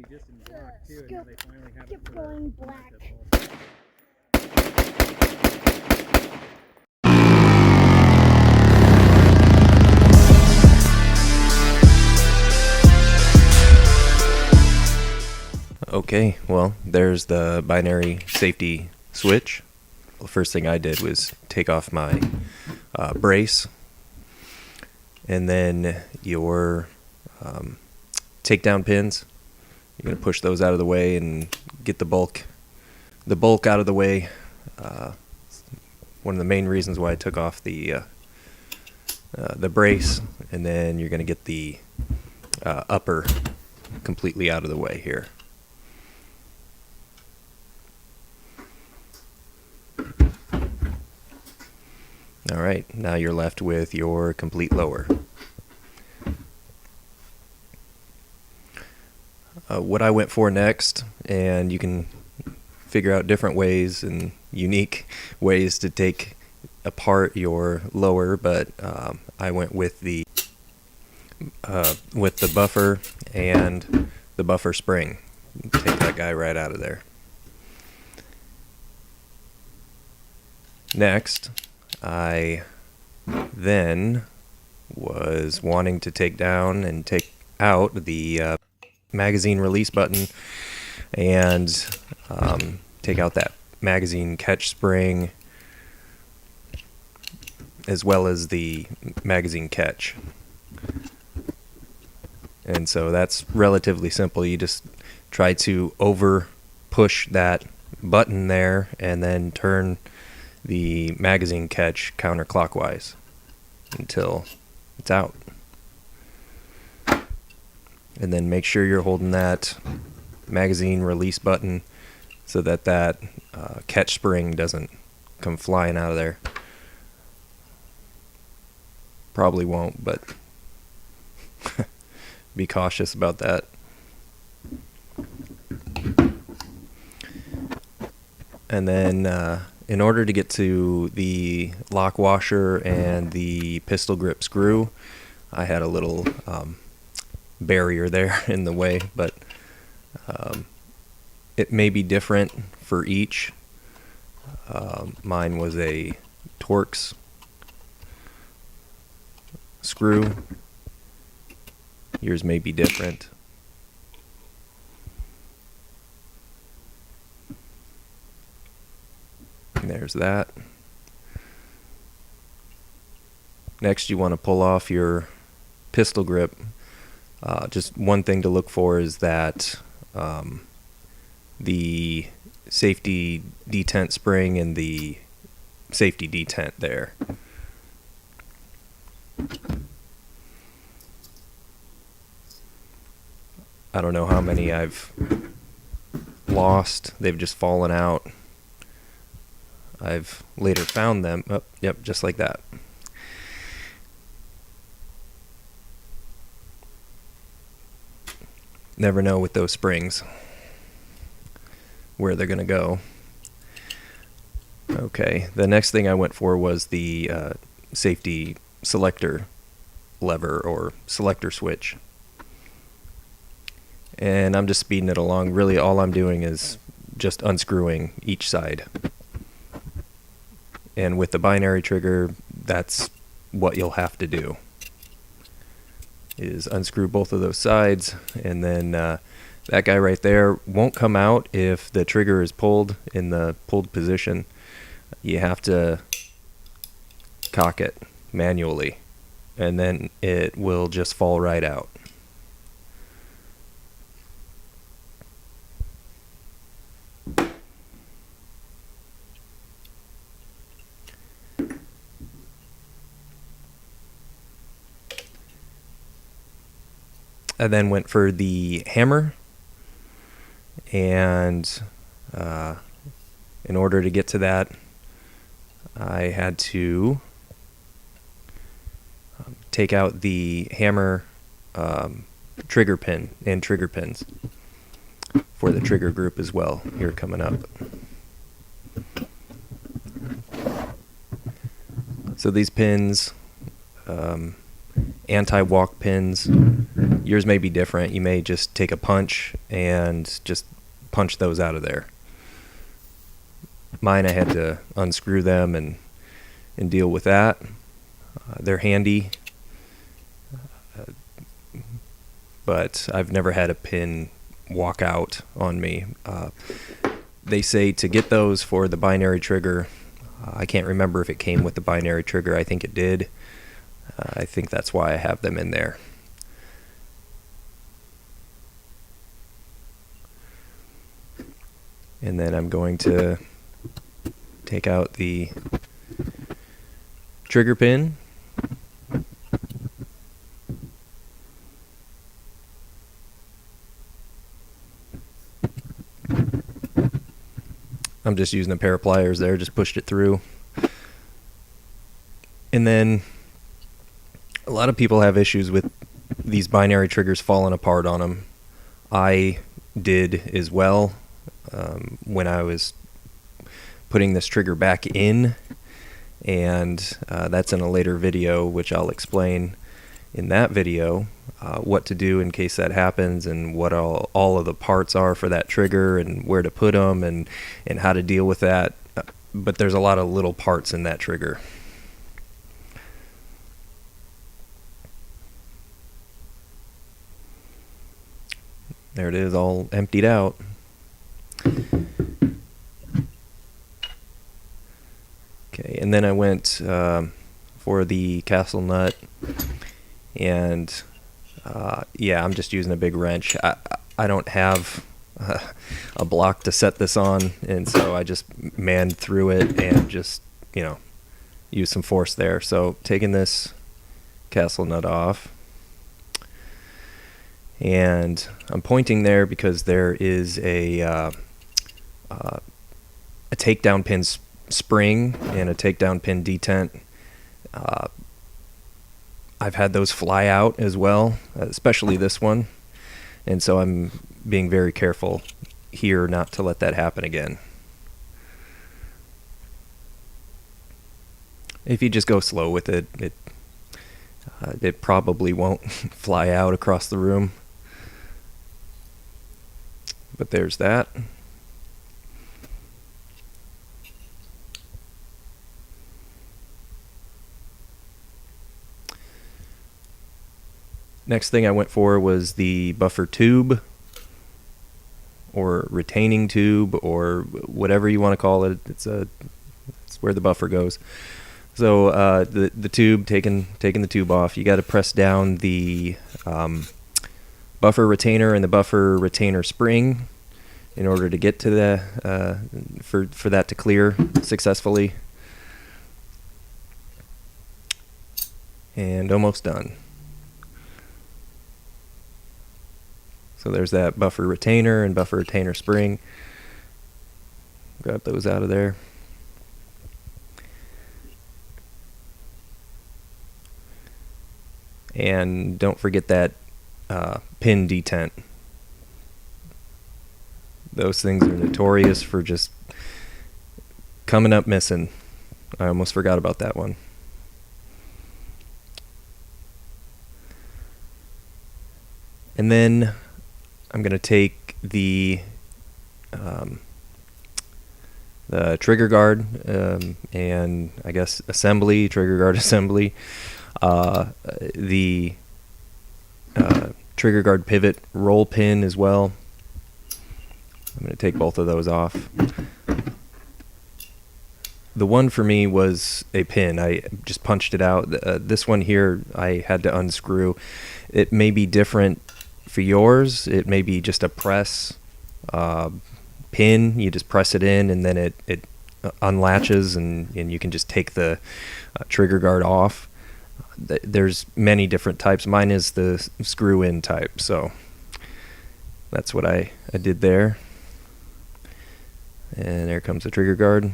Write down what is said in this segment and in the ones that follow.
be just in black too, and now they finally have it going black. Okay, well, there's the binary safety switch. The first thing I did was take off my brace, and then your takedown pins. You're going to push those out of the way and get the bulk out of the way. One of the main reasons why I took off the brace, and then you're going to get the upper completely out of the way here. Alright, now you're left with your complete lower. What I went for next, and you can figure out different ways and unique ways to take apart your lower, but I went with the buffer and the buffer spring. Take that guy right out of there. Next, I then was wanting to take down and take out the magazine release button and take out that magazine catch spring as well as the magazine catch. And so that's relatively simple. You just try to over push that button there and then turn the magazine catch counterclockwise until it's out. And then make sure you're holding that magazine release button so that that catch spring doesn't come flying out of there. Probably won't, but be cautious about that. And then in order to get to the lock washer and the pistol grip screw, I had a little barrier there in the way, but it may be different for each. Mine was a Torx screw. Yours may be different. And there's that. Next, you want to pull off your pistol grip. Just one thing to look for is that the safety detent spring and the safety detent there. I don't know how many I've lost. They've just fallen out. I've later found them. Oh, yep, just like that. Never know with those springs where they're going to go. Okay, the next thing I went for was the safety selector lever or selector switch. And I'm just speeding it along. Really all I'm doing is just unscrewing each side. And with the binary trigger, that's what you'll have to do, is unscrew both of those sides, and then that guy right there won't come out if the trigger is pulled in the pulled position. You have to cock it manually, and then it will just fall right out. I then went for the hammer, and in order to get to that, I had to take out the hammer trigger pin and trigger pins for the trigger group as well, here coming up. So these pins anti-walk pins. Yours may be different. You may just take a punch and just punch those out of there. Mine, I had to unscrew them and deal with that. They're handy, but I've never had a pin walk out on me. They say to get those for the binary trigger, I can't remember if it came with the binary trigger. I think it did. I think that's why I have them in there. And then I'm going to take out the trigger pin. I'm just using a pair of pliers there, just pushed it through. And then a lot of people have issues with these binary triggers falling apart on them. I did as well when I was putting this trigger back in, and that's in a later video, which I'll explain in that video what to do in case that happens, and what all of the parts are for that trigger, and where to put them, and how to deal with that. But there's a lot of little parts in that trigger. There it is, all emptied out. Okay, and then I went for the castle nut, and yeah, I'm just using a big wrench. I don't have a block to set this on, and so I just manned through it and just, you know, used some force there. So taking this castle nut off, and I'm pointing there because there is a takedown pin spring and a takedown pin detent. I've had those fly out as well, especially this one, and so I'm being very careful here not to let that happen again. If you just go slow with it, it probably won't fly out across the room. But there's that. Next thing I went for was the buffer tube, or retaining tube, or whatever you want to call it. It's where the buffer goes. So the tube, taking the tube off, you got to press down the buffer retainer and the buffer retainer spring in order to get to the for that to clear successfully. And almost done. So there's that buffer retainer and buffer retainer spring. Grab those out of there. And don't forget that pin detent. Those things are notorious for just coming up missing. I almost forgot about that one. And then I'm going to take the trigger guard and I guess assembly, trigger guard assembly, the trigger guard pivot roll pin as well. I'm going to take both of those off. The one for me was a pin. I just punched it out. This one here I had to unscrew. It may be different for yours. It may be just a press pin. You just press it in and then it unlatches and you can just take the trigger guard off. There's many different types. Mine is the screw-in type, so that's what I did there. And there comes the trigger guard.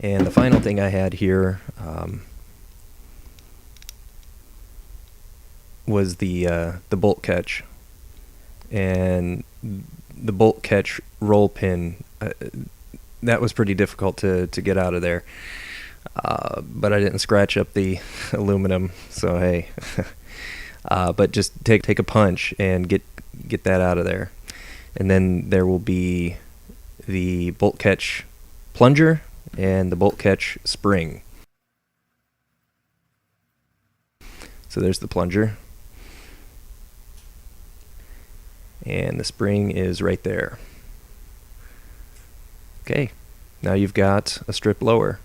And the final thing I had here was the bolt catch. And the bolt catch roll pin, that was pretty difficult to get out of there. but I didn't scratch up the aluminum, so hey. But just take a punch and get that out of there. And then there will be the bolt catch plunger and the bolt catch spring. So there's the plunger. And the spring is right there. Okay, now you've got a strip lower.